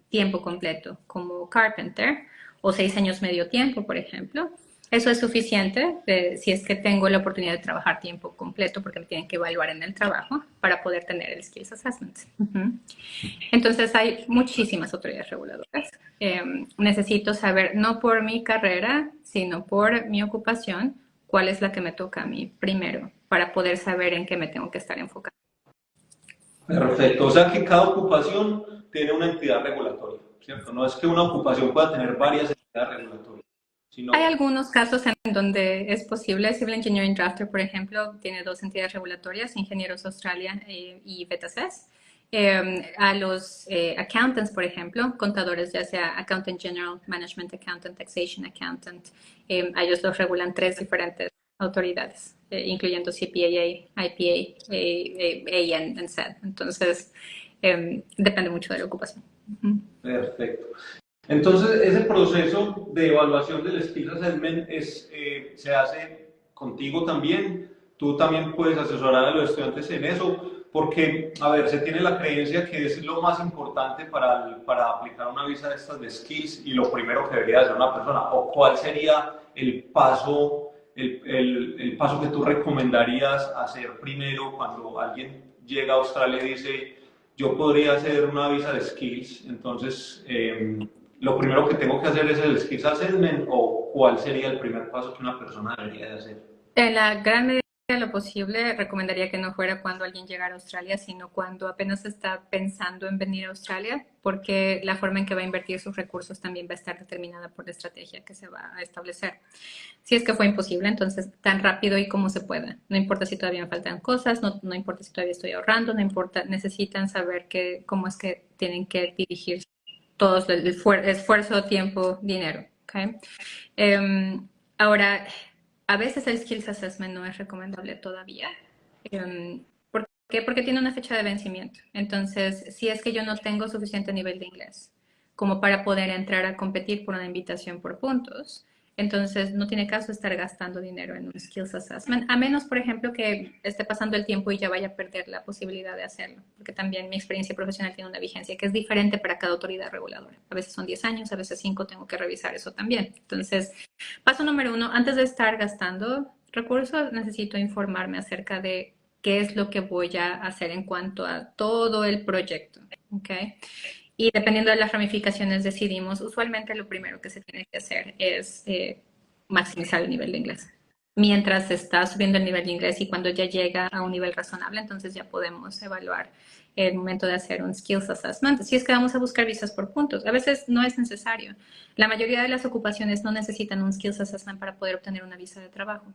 tiempo completo, como carpenter, o 6 años medio tiempo, por ejemplo, eso es suficiente si es que tengo la oportunidad de trabajar tiempo completo, porque me tienen que evaluar en el trabajo para poder tener el Skills Assessment. Entonces hay muchísimas autoridades reguladoras. Necesito saber, no por mi carrera, sino por mi ocupación, cuál es la que me toca a mí primero, para poder saber en qué me tengo que estar enfocando. Perfecto, o sea que cada ocupación tiene una entidad regulatoria, ¿cierto? No es que una ocupación pueda tener varias entidades regulatorias, sino... Hay algunos casos en donde es posible. Civil Engineering Drafter, por ejemplo, tiene 2 entidades regulatorias, Ingenieros Australia y BETACES. A los accountants, por ejemplo, contadores, ya sea Accountant General, Management Accountant, Taxation Accountant, a ellos los regulan 3 diferentes autoridades, incluyendo CPAA, IPA, AN y SED. Entonces, depende mucho de la ocupación. Perfecto. Entonces, ese proceso de evaluación del Skills Assessment se hace contigo también. Tú también puedes asesorar a los estudiantes en eso. Porque, a ver, se tiene la creencia que es lo más importante para aplicar una visa de estas de skills y lo primero que debería hacer una persona. ¿O cuál sería el paso que tú recomendarías hacer primero cuando alguien llega a Australia y dice, yo podría hacer una visa de skills? Entonces, ¿lo primero que tengo que hacer es el Skills Assessment o cuál sería el primer paso que una persona debería de hacer? En la gran medida de lo posible, recomendaría que no fuera cuando alguien llegara a Australia, sino cuando apenas está pensando en venir a Australia, porque la forma en que va a invertir sus recursos también va a estar determinada por la estrategia que se va a establecer. Si es que fue imposible, entonces tan rápido y como se pueda. No importa si todavía me faltan cosas, no importa si todavía estoy ahorrando, no importa, necesitan saber cómo es que tienen que dirigir todo el esfuerzo, tiempo, dinero. ¿Okay? Ahora, a veces el Skills Assessment no es recomendable todavía. ¿Por qué? Porque tiene una fecha de vencimiento. Entonces, si es que yo no tengo suficiente nivel de inglés como para poder entrar a competir por una invitación por puntos, entonces no tiene caso estar gastando dinero en un Skills Assessment, a menos, por ejemplo, que esté pasando el tiempo y ya vaya a perder la posibilidad de hacerlo, porque también mi experiencia profesional tiene una vigencia que es diferente para cada autoridad reguladora. A veces son 10 años, a veces 5, tengo que revisar eso también. Entonces, paso número 1, antes de estar gastando recursos, necesito informarme acerca de qué es lo que voy a hacer en cuanto a todo el proyecto, ¿ok? Y dependiendo de las ramificaciones decidimos, usualmente lo primero que se tiene que hacer es maximizar el nivel de inglés. Mientras se está subiendo el nivel de inglés y cuando ya llega a un nivel razonable, entonces ya podemos evaluar el momento de hacer un Skills Assessment. Si es que vamos a buscar visas por puntos, a veces no es necesario. La mayoría de las ocupaciones no necesitan un Skills Assessment para poder obtener una visa de trabajo.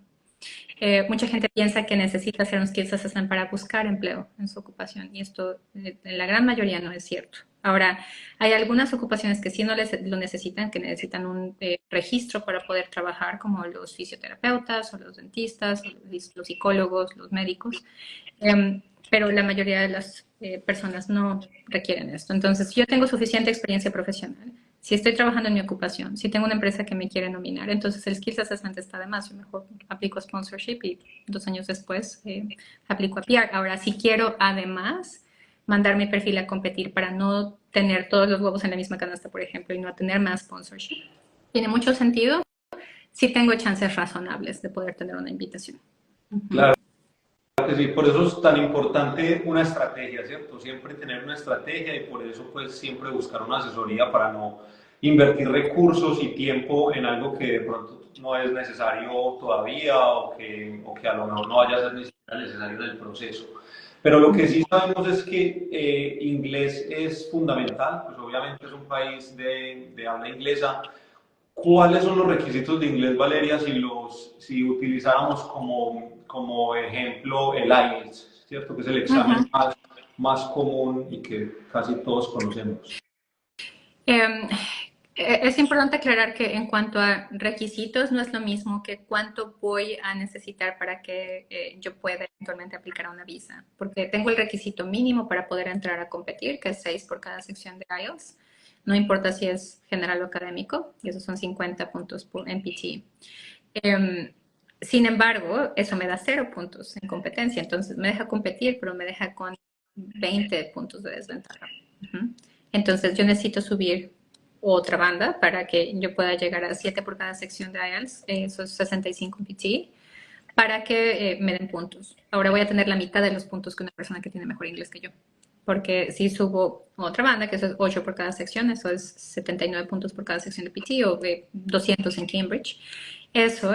Mucha gente piensa que necesita hacer un Skills Assessment para buscar empleo en su ocupación y esto en la gran mayoría no es cierto. Ahora, hay algunas ocupaciones que sí no lo necesitan, que necesitan un registro para poder trabajar, como los fisioterapeutas o los dentistas, o los psicólogos, los médicos, pero la mayoría de las personas no requieren esto. Entonces, si yo tengo suficiente experiencia profesional, si estoy trabajando en mi ocupación, si tengo una empresa que me quiere nominar, entonces el Skills Assessment está de más. Yo mejor aplico sponsorship y 2 años después aplico a PR. Ahora, si quiero además mandar mi perfil a competir para no tener todos los huevos en la misma canasta, por ejemplo, y no tener más sponsorship, tiene mucho sentido si tengo chances razonables de poder tener una invitación. Claro que sí, por eso es tan importante una estrategia, ¿cierto? Siempre tener una estrategia y por eso pues siempre buscar una asesoría para no invertir recursos y tiempo en algo que de pronto no es necesario todavía o que a lo mejor no vaya a ser ni siquiera necesario en el proceso. Pero lo que sí sabemos es que inglés es fundamental, pues obviamente es un país de habla inglesa. ¿Cuáles son los requisitos de inglés, Valeria, si utilizáramos como ejemplo el IELTS, ¿cierto? Que es el examen más común y que casi todos conocemos. Em, es importante aclarar que en cuanto a requisitos no es lo mismo que cuánto voy a necesitar para que yo pueda eventualmente aplicar a una visa, porque tengo el requisito mínimo para poder entrar a competir, que es 6 por cada sección de IELTS. No importa si es general o académico, y esos son 50 puntos en PT. Sin embargo, eso me da 0 puntos en competencia, entonces me deja competir, pero me deja con 20 puntos de desventaja. Entonces yo necesito subir otra banda para que yo pueda llegar a 7 por cada sección de IELTS, esos 65 PT, para que me den puntos. Ahora voy a tener la mitad de los puntos que una persona que tiene mejor inglés que yo. Porque si subo otra banda, que eso es 8 por cada sección, eso es 79 puntos por cada sección de PT o 200 en Cambridge, eso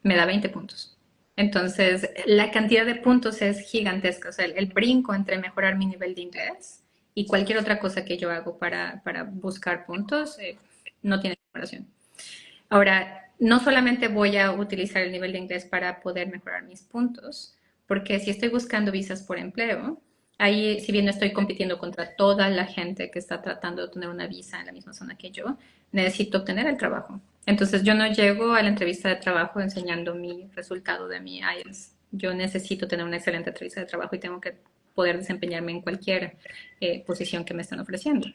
me da 20 puntos. Entonces, la cantidad de puntos es gigantesca. O sea, el brinco entre mejorar mi nivel de inglés y cualquier otra cosa que yo hago para buscar puntos no tiene comparación. Ahora, no solamente voy a utilizar el nivel de inglés para poder mejorar mis puntos, porque si estoy buscando visas por empleo, ahí, si bien no estoy compitiendo contra toda la gente que está tratando de obtener una visa en la misma zona que yo, necesito obtener el trabajo. Entonces, yo no llego a la entrevista de trabajo enseñando mi resultado de mi IELTS. Yo necesito tener una excelente entrevista de trabajo y tengo que poder desempeñarme en cualquier posición que me estén ofreciendo.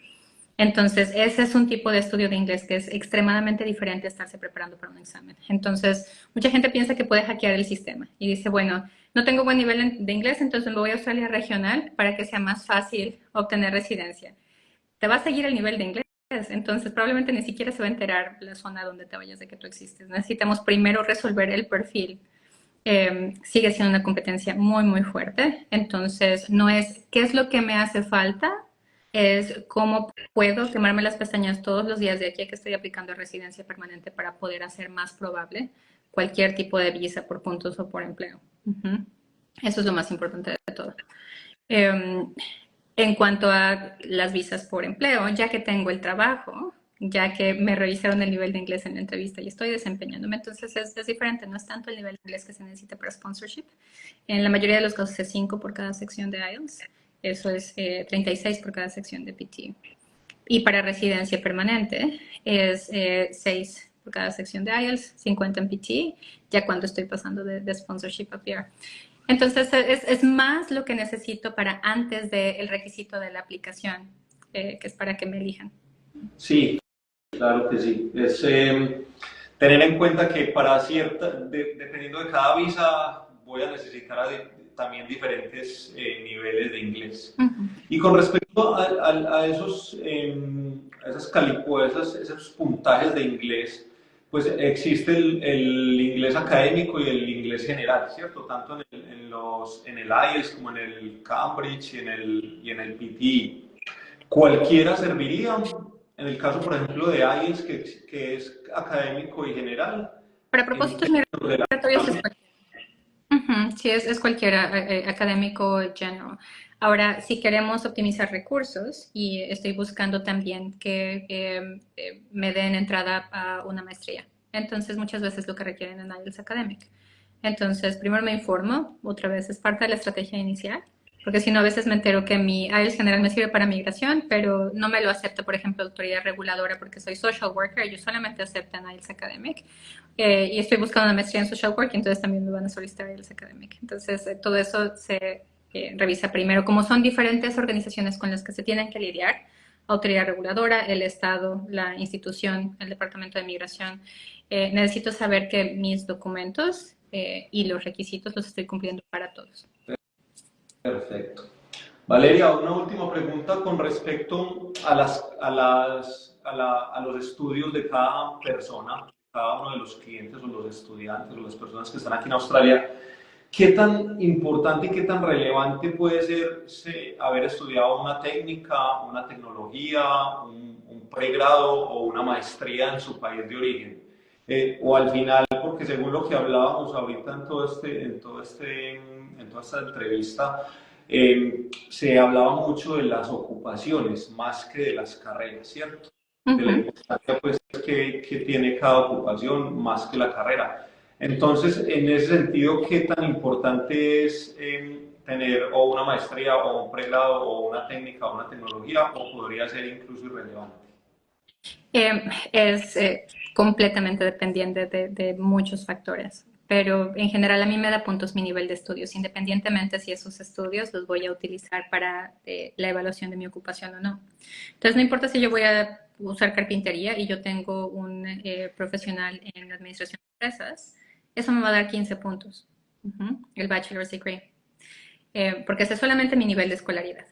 Entonces, ese es un tipo de estudio de inglés que es extremadamente diferente a estarse preparando para un examen. Entonces, mucha gente piensa que puede hackear el sistema y dice, bueno, no tengo buen nivel de inglés, entonces me voy a Australia regional para que sea más fácil obtener residencia. Te va a seguir el nivel de inglés, entonces probablemente ni siquiera se va a enterar la zona donde te vayas de que tú existes. Necesitamos primero resolver el perfil. Sigue siendo una competencia muy, muy fuerte. Entonces, no es qué es lo que me hace falta, es cómo puedo quemarme las pestañas todos los días de aquí a que estoy aplicando residencia permanente para poder hacer más probable cualquier tipo de visa por puntos o por empleo. Eso es lo más importante de todo. En cuanto a las visas por empleo, ya que tengo el trabajo, ya que me revisaron el nivel de inglés en la entrevista y estoy desempeñándome, entonces es diferente, no es tanto el nivel de inglés que se necesita para sponsorship. En la mayoría de los casos es 5 por cada sección de IELTS, eso es 36 por cada sección de PT. Y para residencia permanente es 6 por cada sección de IELTS, 50 en PT, ya cuando estoy pasando de sponsorship a PR. Entonces, es más lo que necesito para antes del requisito de la aplicación, que es para que me elijan. Sí, claro que sí. Es tener en cuenta que para dependiendo de cada visa, voy a necesitar también diferentes niveles de inglés. Y con respecto a esos, esos puntajes de inglés, pues existe el inglés académico y el inglés general, ¿cierto? Tanto en el IELTS como en el Cambridge y en el PTE. ¿Cualquiera serviría? En el caso, por ejemplo, de IELTS, que es académico y general. Para propósitos migratorios es cualquiera. Sí, es cualquiera, académico general. Ahora, si queremos optimizar recursos, y estoy buscando también que me den entrada a una maestría. Entonces, muchas veces lo que requieren en IELTS Academic. Entonces, primero me informo, otra vez es parte de la estrategia inicial, porque si no, a veces me entero que mi IELTS general me sirve para migración, pero no me lo acepta, por ejemplo, autoridad reguladora, porque soy social worker, ellos solamente aceptan IELTS Academic. Y estoy buscando una maestría en social work, entonces también me van a solicitar IELTS Academic. Entonces, todo eso se revisa primero. Como son diferentes organizaciones con las que se tienen que lidiar, autoridad reguladora, el Estado, la institución, el Departamento de Migración, necesito saber que mis documentos y los requisitos los estoy cumpliendo para todos. Perfecto. Valeria, una última pregunta con respecto a los estudios de cada persona, cada uno de los clientes o los estudiantes o las personas que están aquí en Australia. ¿Qué tan importante y qué tan relevante puede ser haber estudiado una técnica, una tecnología, un pregrado o una maestría en su país de origen. O al final, porque según lo que hablábamos ahorita en toda esta entrevista, se hablaba mucho de las ocupaciones más que de las carreras, ¿cierto? De la importancia pues, que tiene cada ocupación más que la carrera. Entonces, en ese sentido, ¿qué tan importante es tener o una maestría o un pregrado o una técnica o una tecnología, o podría ser incluso irrelevante? Es completamente dependiente de muchos factores, pero en general a mí me da puntos mi nivel de estudios, independientemente si esos estudios los voy a utilizar para la evaluación de mi ocupación o no. Entonces, no importa si yo voy a usar carpintería y yo tengo un profesional en administración de empresas, eso me va a dar 15 puntos, el bachelor's degree, porque ese es solamente mi nivel de escolaridad.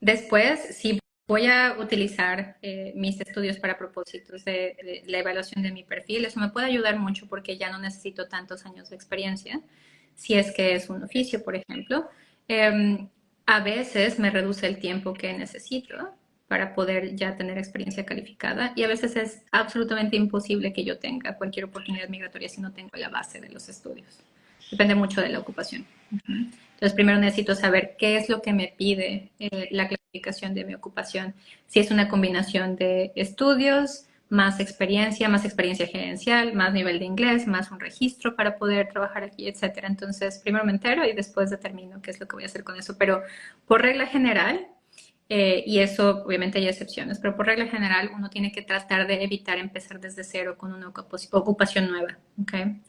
Después, si voy a utilizar mis estudios para propósitos de la evaluación de mi perfil, eso me puede ayudar mucho porque ya no necesito tantos años de experiencia, si es que es un oficio, por ejemplo. A veces me reduce el tiempo que necesito para poder ya tener experiencia calificada y a veces es absolutamente imposible que yo tenga cualquier oportunidad migratoria si no tengo la base de los estudios. Depende mucho de la ocupación. Entonces, primero necesito saber qué es lo que me pide la clasificación de mi ocupación. Si es una combinación de estudios, más experiencia gerencial, más nivel de inglés, más un registro para poder trabajar aquí, etcétera. Entonces, primero me entero y después determino qué es lo que voy a hacer con eso. Pero por regla general, y eso obviamente hay excepciones, pero por regla general uno tiene que tratar de evitar empezar desde cero con una ocupación nueva. ¿Okay?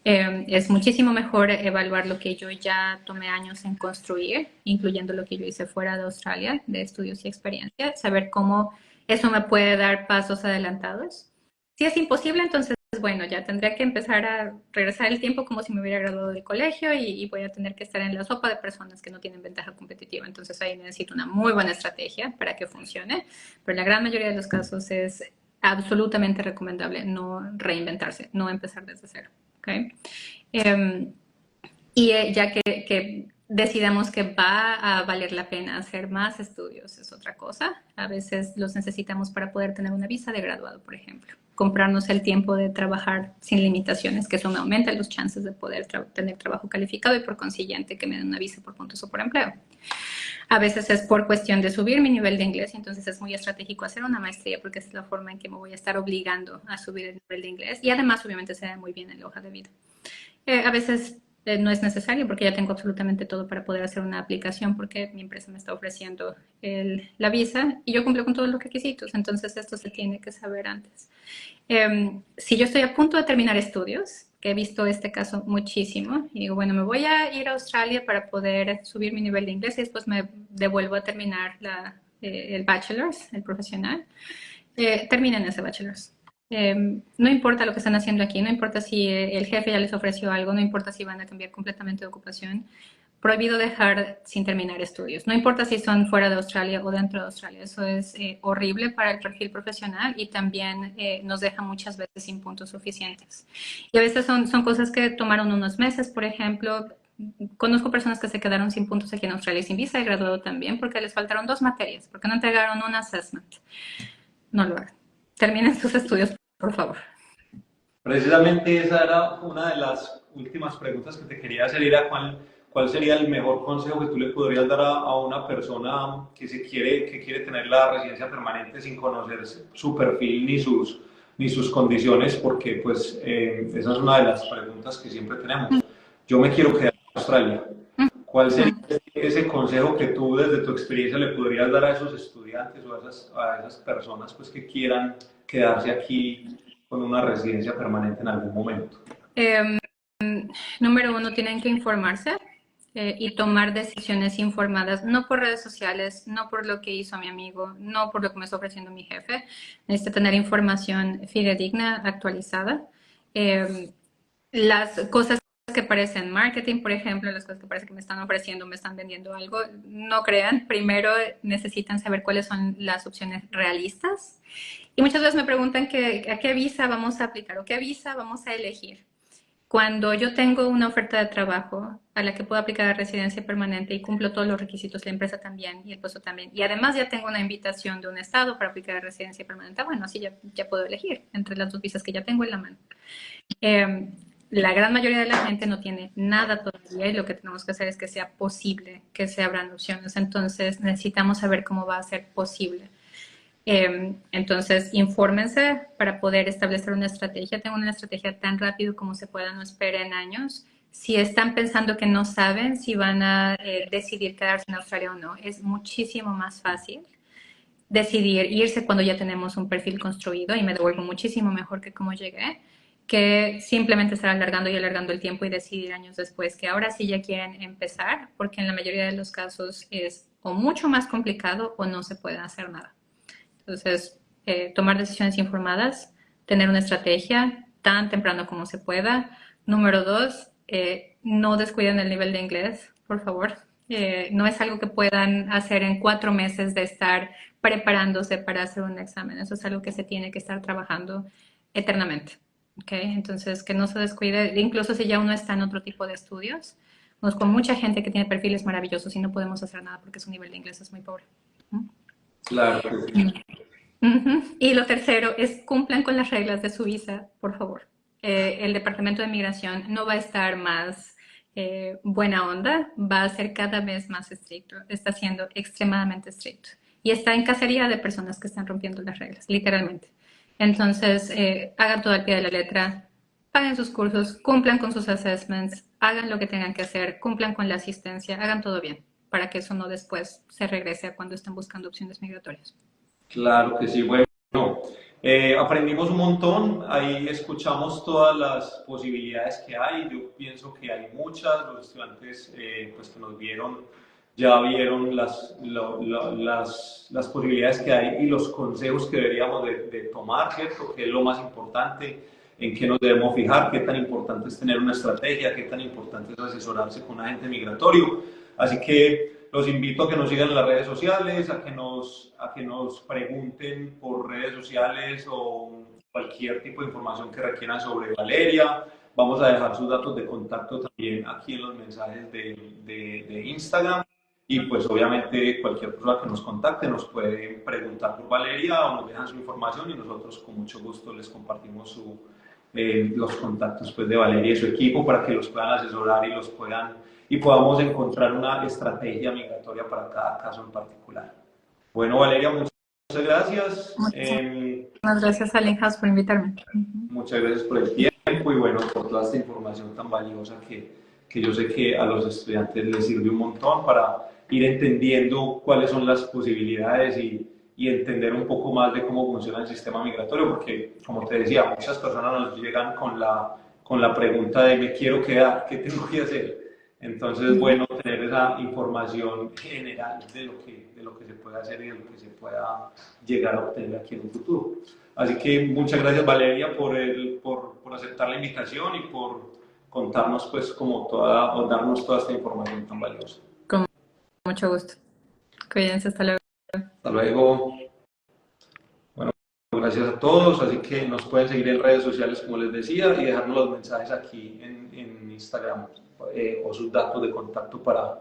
Es muchísimo mejor evaluar lo que yo ya tomé años en construir, incluyendo lo que yo hice fuera de Australia, de estudios y experiencia, saber cómo eso me puede dar pasos adelantados. Si es imposible, entonces, bueno, ya tendría que empezar a regresar el tiempo como si me hubiera graduado del colegio y voy a tener que estar en la sopa de personas que no tienen ventaja competitiva. Entonces ahí necesito una muy buena estrategia para que funcione, pero en la gran mayoría de los casos es absolutamente recomendable no reinventarse, no empezar desde cero. ¿Okay? Ya que decidamos que va a valer la pena hacer más estudios, es otra cosa. A veces los necesitamos para poder tener una visa de graduado, por ejemplo. Comprarnos el tiempo de trabajar sin limitaciones, que eso me aumenta los chances de poder tener trabajo calificado y por consiguiente que me den una visa por puntos o por empleo. A veces es por cuestión de subir mi nivel de inglés, y entonces es muy estratégico hacer una maestría porque es la forma en que me voy a estar obligando a subir el nivel de inglés y además obviamente se da muy bien en la hoja de vida. A veces no es necesario porque ya tengo absolutamente todo para poder hacer una aplicación porque mi empresa me está ofreciendo la visa y yo cumplo con todos los requisitos, entonces esto se tiene que saber antes. Si yo estoy a punto de terminar estudios, que he visto este caso muchísimo, y digo, bueno, me voy a ir a Australia para poder subir mi nivel de inglés y después me devuelvo a terminar el bachelor's, el profesional, terminen ese bachelor's. No importa lo que están haciendo aquí, no importa si el jefe ya les ofreció algo, no importa si van a cambiar completamente de ocupación, prohibido dejar sin terminar estudios. No importa si son fuera de Australia o dentro de Australia, eso es horrible para el perfil profesional y también nos deja muchas veces sin puntos suficientes. Y a veces son cosas que tomaron unos meses, por ejemplo. Conozco personas que se quedaron sin puntos aquí en Australia y sin visa de graduado también porque les faltaron 2 materias, porque no entregaron un assessment. No lo hagan. Terminen sus estudios, por favor. Precisamente esa era una de las últimas preguntas que te quería hacer, era cuál sería el mejor consejo que tú le podrías dar a una persona que quiere tener la residencia permanente sin conocer su perfil ni sus condiciones, porque pues esa es una de las preguntas que siempre tenemos. Yo me quiero quedar en Australia. ¿Cuál sería ese consejo que tú desde tu experiencia le podrías dar a esos estudiantes o a esas personas pues, que quieran quedarse aquí con una residencia permanente en algún momento? Número 1, tienen que informarse y tomar decisiones informadas, no por redes sociales, no por lo que hizo mi amigo, no por lo que me está ofreciendo mi jefe. Necesita tener información fidedigna, actualizada. Las cosas que parecen marketing, por ejemplo, las cosas que parece que me están ofreciendo, me están vendiendo algo, no crean. Primero necesitan saber cuáles son las opciones realistas. Y muchas veces me preguntan a qué visa vamos a aplicar o qué visa vamos a elegir. Cuando yo tengo una oferta de trabajo a la que puedo aplicar a residencia permanente y cumplo todos los requisitos, la empresa también y el puesto también, y además ya tengo una invitación de un estado para aplicar a residencia permanente, bueno, así ya puedo elegir entre las dos visas que ya tengo en la mano. La gran mayoría de la gente no tiene nada todavía y lo que tenemos que hacer es que sea posible, que se abran opciones. Entonces necesitamos saber cómo va a ser posible. Entonces, infórmense para poder establecer una estrategia. Tengo una estrategia tan rápido como se pueda, no esperen años. Si están pensando que no saben si van a decidir quedarse en Australia o no, es muchísimo más fácil decidir irse cuando ya tenemos un perfil construido y me devuelvo muchísimo mejor que como llegué, que simplemente estar alargando y alargando el tiempo y decidir años después que ahora sí ya quieren empezar, porque en la mayoría de los casos es o mucho más complicado o no se puede hacer nada. Entonces, tomar decisiones informadas, tener una estrategia tan temprano como se pueda. Número dos, no descuiden el nivel de inglés, por favor. No es algo que puedan hacer en 4 meses de estar preparándose para hacer un examen. Eso es algo que se tiene que estar trabajando eternamente. ¿Okay? Entonces, que no se descuide, incluso si ya uno está en otro tipo de estudios. Conozco mucha gente que tiene perfiles maravillosos y no podemos hacer nada porque su nivel de inglés es muy pobre. Claro que sí. Y lo tercero es cumplan con las reglas de su visa, por favor. El Departamento de Migración no va a estar más buena onda, va a ser cada vez más estricto, está siendo extremadamente estricto. Y está en cacería de personas que están rompiendo las reglas, literalmente. Entonces, hagan todo al pie de la letra, paguen sus cursos, cumplan con sus assessments, hagan lo que tengan que hacer, cumplan con la asistencia, hagan todo bien, para que eso no después se regrese a cuando estén buscando opciones migratorias. Claro que sí, bueno, aprendimos un montón, ahí escuchamos todas las posibilidades que hay, yo pienso que hay muchas, los estudiantes pues que nos vieron ya vieron las posibilidades que hay y los consejos que deberíamos de tomar, ¿cierto? Que es lo más importante, en qué nos debemos fijar, qué tan importante es tener una estrategia, qué tan importante es asesorarse con un agente migratorio. Así que los invito a que nos sigan en las redes sociales, a que nos pregunten por redes sociales o cualquier tipo de información que requieran sobre Valeria. Vamos a dejar sus datos de contacto también aquí en los mensajes de Instagram. Y pues obviamente cualquier persona que nos contacte nos puede preguntar por Valeria o nos dejan su información y nosotros con mucho gusto les compartimos los contactos pues, de Valeria y su equipo para que los puedan asesorar y podamos encontrar una estrategia migratoria para cada caso en particular. Bueno, Valeria, muchas gracias. Muchas gracias, Alenjas, por invitarme. Muchas gracias por el tiempo y bueno, por toda esta información tan valiosa que yo sé que a los estudiantes les sirve un montón para ir entendiendo cuáles son las posibilidades y entender un poco más de cómo funciona el sistema migratorio, porque, como te decía, muchas personas nos llegan con la pregunta de me quiero quedar, ¿qué tengo que hacer? Entonces es bueno tener esa información general de lo que se puede hacer y de lo que se pueda llegar a obtener aquí en un futuro. Así que muchas gracias, Valeria, por aceptar la invitación y por contarnos pues o darnos toda esta información tan valiosa. Con mucho gusto. Cuídense, hasta luego. Hasta luego. Bueno, gracias a todos. Así que nos pueden seguir en redes sociales, como les decía, y dejarnos los mensajes aquí en Instagram o sus datos de contacto para